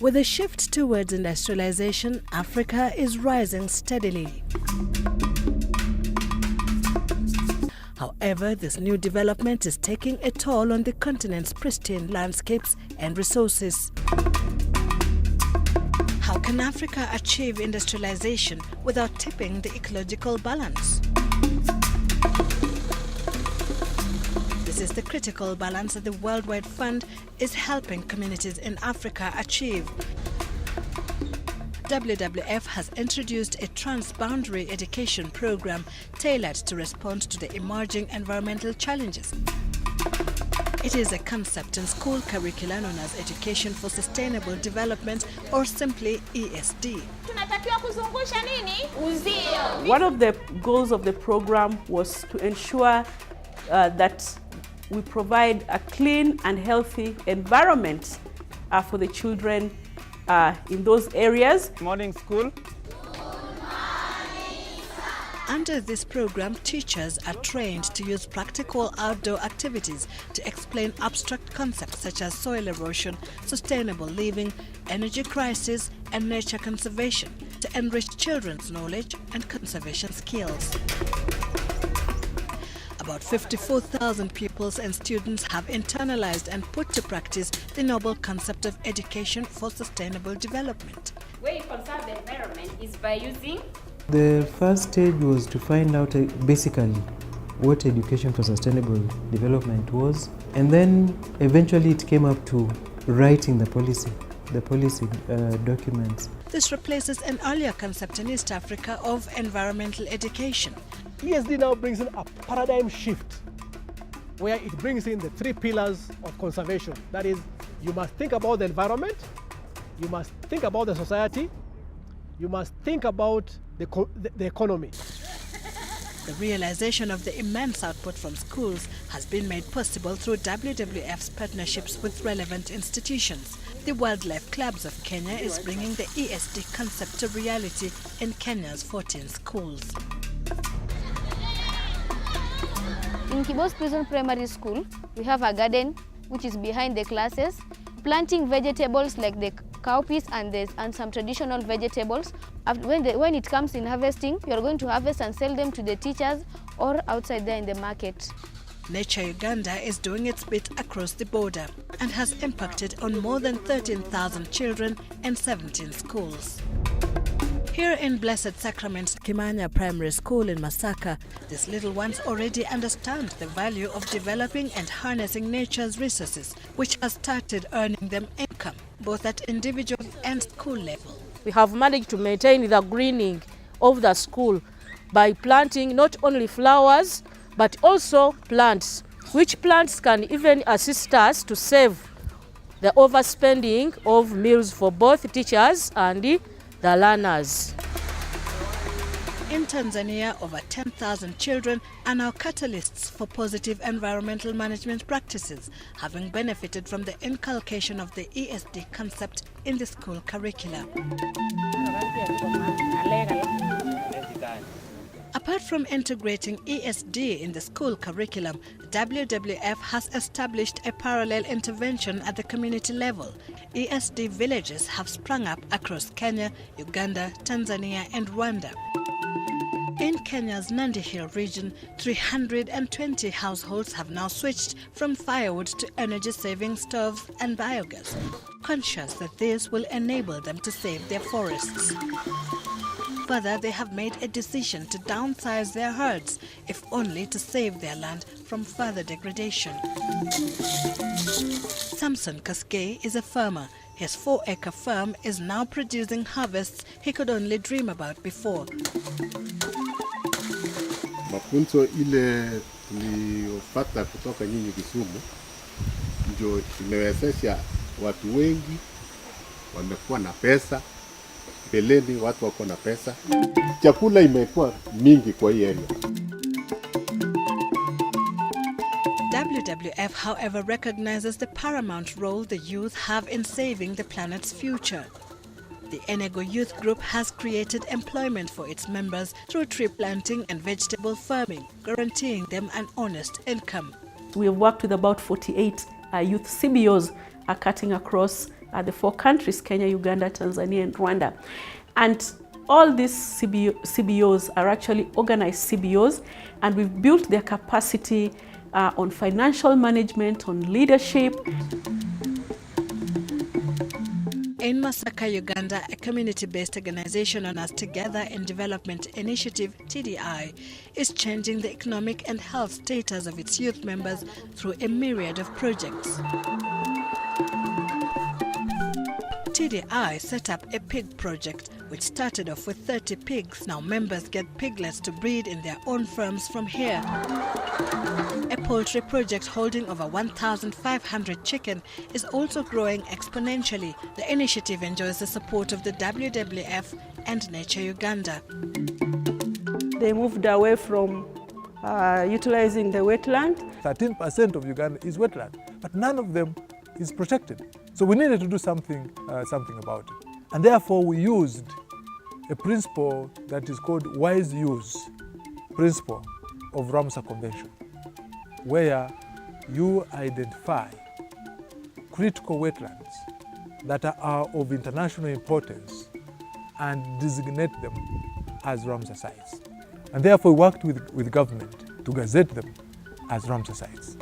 With a shift towards industrialization, Africa is rising steadily. However, this new development is taking a toll on the continent's pristine landscapes and resources. How can Africa achieve industrialization without tipping the ecological balance? This is the critical balance that the Worldwide Fund is helping communities in Africa achieve. WWF has introduced a transboundary education program tailored to respond to the emerging environmental challenges. It is a concept in school curricula known as Education for Sustainable Development, or simply ESD. One of the goals of the program was to ensure that we provide a clean and healthy environment for the children in those areas. Morning school. Under this program, teachers are trained to use practical outdoor activities to explain abstract concepts such as soil erosion, sustainable living, energy crisis, and nature conservation to enrich children's knowledge and conservation skills. About 54,000 pupils and students have internalized and put to practice the noble concept of education for sustainable development. The way you conserve the environment is by using... The first stage was to find out basically what education for sustainable development was, and then eventually it came up to writing the policy documents. This replaces an earlier concept in East Africa of environmental education. ESD now brings in a paradigm shift where it brings in the 3 pillars of conservation. That is, you must think about the environment, you must think about the society, you must think about the economy. The realization of the immense output from schools has been made possible through WWF's partnerships with relevant institutions. The Wildlife Clubs of Kenya is bringing the ESD concept to reality in Kenya's 14 schools. In Kibos Prison Primary School, we have a garden which is behind the classes, planting vegetables like the cowpeas and some traditional vegetables. When it comes in harvesting, you are going to harvest and sell them to the teachers or outside there in the market. Nature Uganda is doing its bit across the border and has impacted on more than 13,000 children in 17 schools. Here in Blessed Sacrament Kimanya Primary School in Masaka, these little ones already understand the value of developing and harnessing nature's resources, which has started earning them income, both at individual and school level. We have managed to maintain the greening of the school by planting not only flowers, but also plants, which plants can even assist us to save the overspending of meals for both teachers and the learners. In Tanzania, over 10,000 children are now catalysts for positive environmental management practices, having benefited from the inculcation of the ESD concept in the school curricula. Apart from integrating ESD in the school curriculum, WWF has established a parallel intervention at the community level. ESD villages have sprung up across Kenya, Uganda, Tanzania and Rwanda. In Kenya's Nandi Hill region, 320 households have now switched from firewood to energy-saving stoves and biogas, conscious that this will enable them to save their forests. Further, they have made a decision to downsize their herds, if only to save their land from further degradation. Samson Kaskei is a farmer. His 4-acre farm is now producing harvests he could only dream about before. Mafunzo ile tuliyopata kutoka nyinyi Kisumu ndio imewezesha watu wengi wamekuwa na pesa. Beleni watu wako na pesa. Chakula imekuwa mingi kwa hii area. WWF, however, recognizes the paramount role the youth have in saving the planet's future. The Enego Youth Group has created employment for its members through tree planting and vegetable farming, guaranteeing them an honest income. We have worked with about 48 youth CBOs cutting across the 4 countries, Kenya, Uganda, Tanzania, and Rwanda. And all these CBOs are actually organized CBOs, and we've built their capacity on financial management, on leadership. In Masaka, Uganda, a community-based organization known as Together in Development Initiative, TDI, is changing the economic and health status of its youth members through a myriad of projects. TDI set up a pig project, which started off with 30 pigs. Now members get piglets to breed in their own farms from here. A poultry project holding over 1,500 chicken is also growing exponentially. The initiative enjoys the support of the WWF and Nature Uganda. They moved away from utilizing the wetland. 13% of Uganda is wetland, but none of them is protected. So we needed to do something about it. And therefore we used a principle that is called wise use principle of Ramsar Convention, where you identify critical wetlands that are of international importance and designate them as Ramsar sites. And therefore we worked with government to gazette them as Ramsar sites.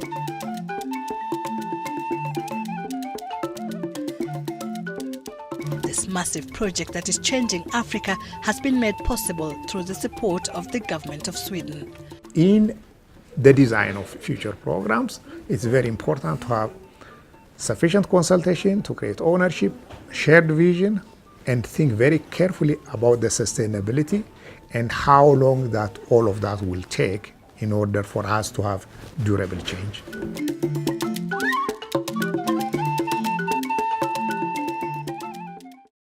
This massive project that is changing Africa has been made possible through the support of the government of Sweden. In the design of future programs, it's very important to have sufficient consultation to create ownership, shared vision, and think very carefully about the sustainability and how long that all of that will take in order for us to have durable change.